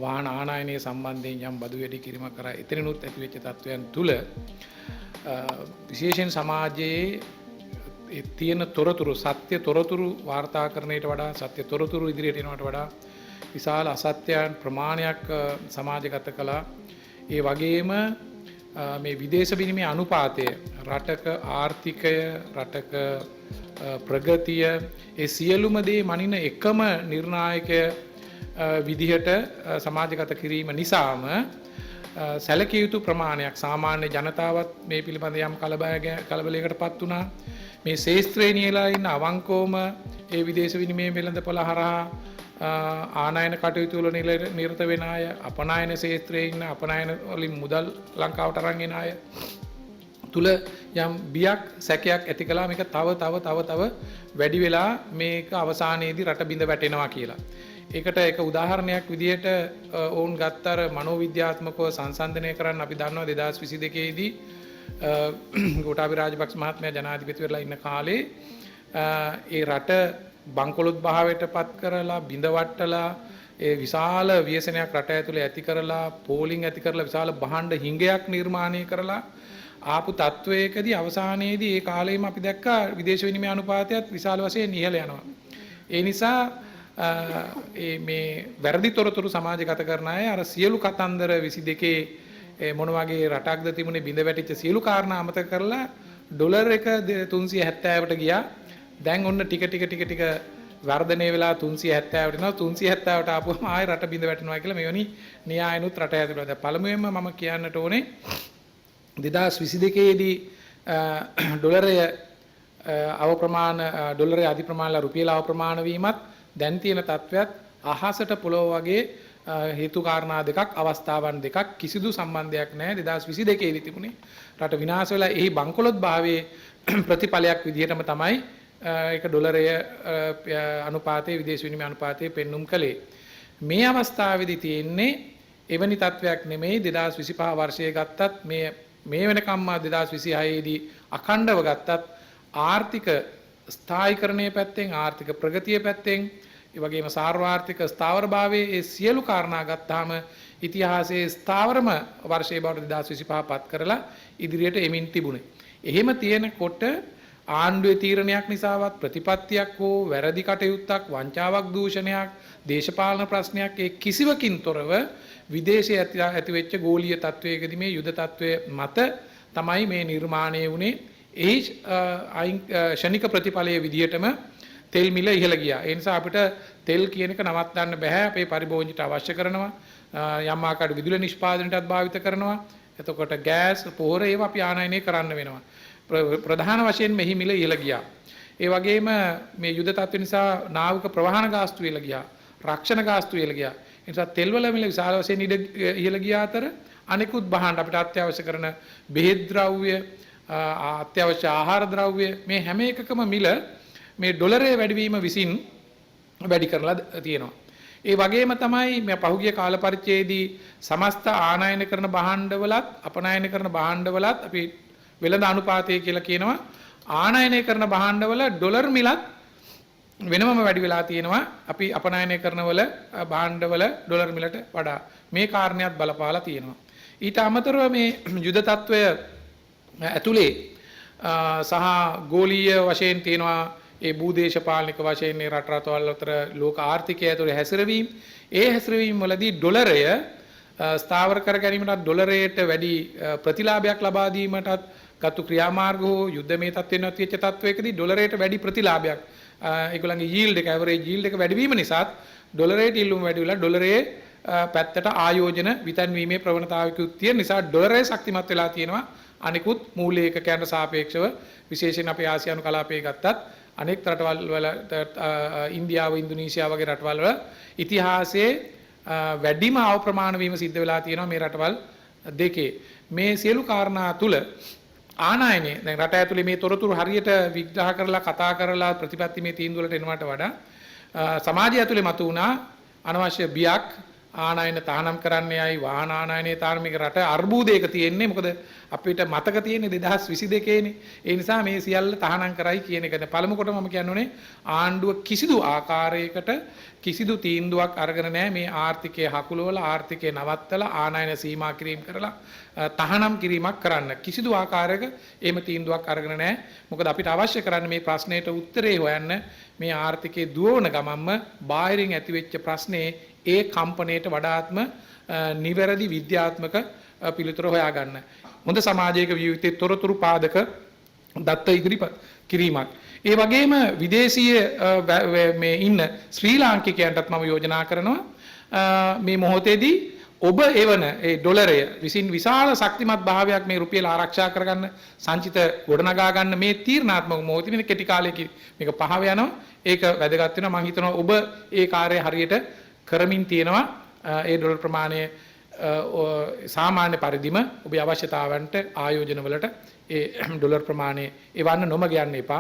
වාහන ආනයනය සම්බන්ධයෙන් යම් බදු වැඩි කිරීමක් කරා එතනනුත් ඇතිවෙච්ච තත්වයන් තුළ විශේෂයෙන් සමාජයේ තියෙන තොරතුරු සත්‍ය තොරතුරු වාර්තාකරණයට වඩා සත්‍ය තොරතුරු ඉදිරියට එනවට වඩා විශාල අසත්‍යයන් ප්‍රමාණයක් සමාජගත කළා. ඒ වගේම මේ විදේශ විනිමය අනුපාතය රටක ආර්ථිකය රටක ප්‍රගතිය ඒ සියලුම දේ මනින එකම නිර්ණායකය විදිහට සමාජගත කිරීම නිසාම සැලකිය යුතු ප්‍රමාණයක් සාමාන්‍ය ජනතාවත් මේ පිළිබඳ යම් කලබලයකට පත් වුණා. මේ ශේෂ්ත්‍රයේ නියලා ඉන්න අවංකවම ඒ විදේශ විනිමය වෙළඳපොළ හරහා ආනයන කටයුතු වල නිරත වෙන අය, අපනයන ශේෂ්ත්‍රයේ ඉන්න අපනයන වලින් මුදල් ලංකාවට අරන් එන අය තුල යම් බියක් සැකයක් ඇති කළා. මේක තව වැඩි වෙලා මේක අවසානයේදී රට බිඳ වැටෙනවා කියලා. ඒකට එක උදාහරණයක් විදිහට ඔවුන් ගත්තර මනෝවිද්‍යාත්මකව සංසන්දනය කරන්න අපි දන්නවා 2022 දී ගෝඨාභය රාජපක්ෂ මහත්මයා ජනාධිපති වෙලා ඉන්න කාලේ ඒ රට බංකොලොත් භාවයට පත් කරලා බිඳවට්ටලා ඒ විශාල ව්‍යසනයක් රට ඇතුලේ ඇති කරලා පෝලිං ඇති කරලා විශාල භාණ්ඩ හිඟයක් නිර්මාණය කරලා ආපු තත්වයකදී අවසානයේදී ඒ කාලෙම අපි දැක්කා විදේශ විනිමය අනුපාතයත් විශාල වශයෙන් ඉහළ යනවා. ඒ නිසා මේ වැරදි තොරතුරු සමාජගත කරන අය අර සියලු කතන්දර 22 මොන වගේ රටක්ද තිබුණේ බිඳ වැටිච්ච සියලු කාරණා අමතක කරලා ඩොලර් එක 370ට ගියා. දැන් ඔන්න ටික වර්ධනය වෙලා 370ට යනවා. 370ට ආපුවම ආයෙ රට බිඳ වැටෙනවා කියලා මෙවැනි න්‍යායනුත් රට ඇතුළේ. දැන් පළමුවෙන්ම මම කියන්නට ඕනේ 2022 දී ඩොලරය අධි ප්‍රමාණලා රුපියල අව ප්‍රමාණ වීමත් දැන් තියෙන තත්වයක් අහසට පොළොව වගේ හේතු කාරණා දෙකක් අවස්ථාවන් දෙකක් කිසිදු සම්බන්ධයක් නැහැ. 2022 දී තිබුණේ රට විනාශ වෙලා එහි බංකොලොත් භාවයේ ප්‍රතිඵලයක් විදිහටම තමයි ඒක ඩොලරය අනුපාතයේ විදේශ විනිමය අනුපාතයේ පෙන්눔 කළේ. මේ අවස්ථාවේදී තියෙන්නේ එවැනි තත්වයක් නෙමෙයි. 2025 වර්ෂයේ ගත්තත් මේ වෙනකම්ම 2026 දී අඛණ්ඩව ගත්තත් ආර්ථික ස්ථායීකරණය පැත්තෙන් ආර්ථික ප්‍රගතිය පැත්තෙන් ඒ වගේම සාර්වාර්ථික ස්ථාවරභාවයේ ඒ සියලු කාරණා ගත්තාම ඉතිහාසයේ ස්ථාවරම වර්ෂයේ බවට 2025 පත් කරලා ඉදිරියට එමින් තිබුණේ. එහෙම තියෙනකොට ආණ්ඩුවේ තීරණයක් නිසාවත් ප්‍රතිපත්තියක් හෝ වැරදි කටයුත්තක් වංචාවක් දූෂණයක් දේශපාලන ප්‍රශ්නයක් ඒ කිසිවකින් තොරව විදේශයේ ඇතිවෙච්ච ගෝලීය තත්වයකදී මේ යුද තත්වය මත තමයි මේ නිර්මාණය වුණේ. ඒ ෂණික ප්‍රතිඵලයේ විදිහටම තෙල් මිල ඉහළ ගියා. ඒ නිසා අපිට තෙල් කියන එක නවත්තන්න බෑ. අපේ පරිභෝජනයට අවශ්‍ය කරනවා. යම් ආකාරයක විදුලි නිෂ්පාදනයටත් භාවිත කරනවා. එතකොට ගෑස්, පොහොර ඒවා අපි ආනයනය කරන්න වෙනවා. ප්‍රධාන වශයෙන් මෙහි මිල ඉහළ ගියා. ඒ වගේම මේ යුද තත්ත්ව නිසා නාවික ප්‍රවාහන ගාස්තු ඉහළ ගියා. රක්ෂණ ගාස්තු ඉහළ ගියා. ඒ නිසා තෙල් වල මිල විශාල වශයෙන් ඉහළ ගියා අතර අනෙකුත් භාණ්ඩ අපිට අත්‍යවශ්‍ය කරන බෙහෙත් ද්‍රව්‍ය අත්‍යවශ්‍ය ආහාර ද්‍රව්‍ය මේ හැම එකකම මිල මේ ඩොලරයේ වැඩිවීම විසින් වැඩි කරලා තියෙනවා. ඒ වගේම තමයි මේ පහුගිය කාල පරිච්ඡේදයේදී සමස්ත ආනයන කරන භාණ්ඩවලත් අපනයන කරන භාණ්ඩවලත් අපි වෙළඳ අනුපාතය කියලා කියනවා. ආනයනය කරන භාණ්ඩවල ඩොලර් මිලත් වෙනමම වැඩි වෙලා තියෙනවා. අපි අපනයනය කරනවල භාණ්ඩවල ඩොලර් මිලට වඩා මේ කාරණයක් බලපාලා තියෙනවා. ඊට අමතරව මේ යුද තත්වය ඇතුලේ සහ ගෝලීය වශයෙන් තියෙනවා ඒ භූදේශපාලනික වශයෙන් මේ රට රටවල් අතර ලෝක ආර්ථිකය ඇතුලේ හැසිරවීම. ඒ හැසිරවීම වලදී ඩොලරය ස්ථාවර කර ගැනීමටත් ඩොලරයට වැඩි ප්‍රතිලාභයක් ලබා දීමටත් ගතු ක්‍රියාමාර්ග හෝ යුද්ධමය තත්ත්වයන්වත් වෙච්ච තත්වයකදී ඩොලරයට වැඩි ප්‍රතිලාභයක් ඒගොල්ලන්ගේ yield එක average yield එක වැඩි වීම නිසාත් ඩොලරයට ඉල්ලුම වැඩි වෙලා ඩොලරයේ පැත්තට ආයෝජන විතන්වීමේ ප්‍රවණතාවයකුත් තියෙන නිසා ඩොලරය ශක්තිමත් වෙලා තියෙනවා. අනිකුත් මූල්‍ය ඒකකයන්ට සාපේක්ෂව විශේෂයෙන් අපේ ආසියානු කලාපයේ ගත්තත් අනෙක් රටවල් වල ඉන්දියාව ඉන්දුනීසියාව වගේ රටවල් වල ඉතිහාසයේ වැඩිම අවප්‍රමාණ වීම සිද්ධ වෙලා තියෙනවා මේ රටවල් දෙකේ. මේ සියලු කාරණා තුල ආනයනය දැන් රට ඇතුලේ මේ තොරතුරු හරියට විග්‍රහ කරලා කතා කරලා ප්‍රතිපත්ති මේ තීන්දුව වලට එනවට වඩා සමාජය ඇතුලේ මතු වුණා අනවශ්‍ය බියක් ආනයන තහනම් කරන්නේයි වාහන ආනයනයේ තාර්මික රට අර්බුදයක තියෙන්නේ. මොකද අපිට මතක තියෙන්නේ 2022 නේ. ඒ නිසා මේ සියල්ල තහනම් කරයි කියන එක. පළමු කොට මම කියන්නේ ආණ්ඩුව කිසිදු ආකාරයකට කිසිදු තීන්දුවක් අරගෙන නැහැ මේ ආර්ථිකය හකුලවල ආර්ථිකය නවත්තලා ආනයන සීමා කිරීම කරලා තහනම් කිරීමක් කරන්න. කිසිදු ආකාරයක එහෙම තීන්දුවක් අරගෙන නැහැ. මොකද අපිට අවශ්‍ය කරන්නේ මේ ප්‍රශ්නෙට උත්තරේ හොයන්න මේ ආර්ථිකයේ දුවන ගමන්ම බාහිරින් ඇතිවෙච්ච ප්‍රශ්නේ ඒ කම්පණයට වඩාත්ම නිවැරදි විද්‍යාත්මක පිළිතුර හොයාගන්න. හොඳ සමාජයක විය යුත්තේ තොරතුරු පාදක දත්ත ඉදිරිපත් කිරීමක්. ඒ වගේම විදේශීය මේ ඉන්න ශ්‍රී ලාංකිකයන්ටත් මම යෝජනා කරනවා මේ මොහොතේදී ඔබ එවන ඒ ඩොලරය විසින් විශාල ශක්තිමත් භාවයක් මේ රුපියල ආරක්ෂා කරගන්න සංචිත ගොඩනගා ගන්න මේ තීරණාත්මක මොහොතේ මේ කෙටි කාලයකින් මේක පහව යනවා. ඒක වැදගත් වෙනවා. මම හිතනවා ඔබ ඒ කාර්යය හරියට කරමින් තියෙනවා. ඒ ඩොලර් ප්‍රමාණය සාමාන්‍ය පරිදිම ඔබේ අවශ්‍යතාවන්ට ආයෝජන වලට ඒ ඩොලර් ප්‍රමාණය එවන්න නොමග යන්න එපා.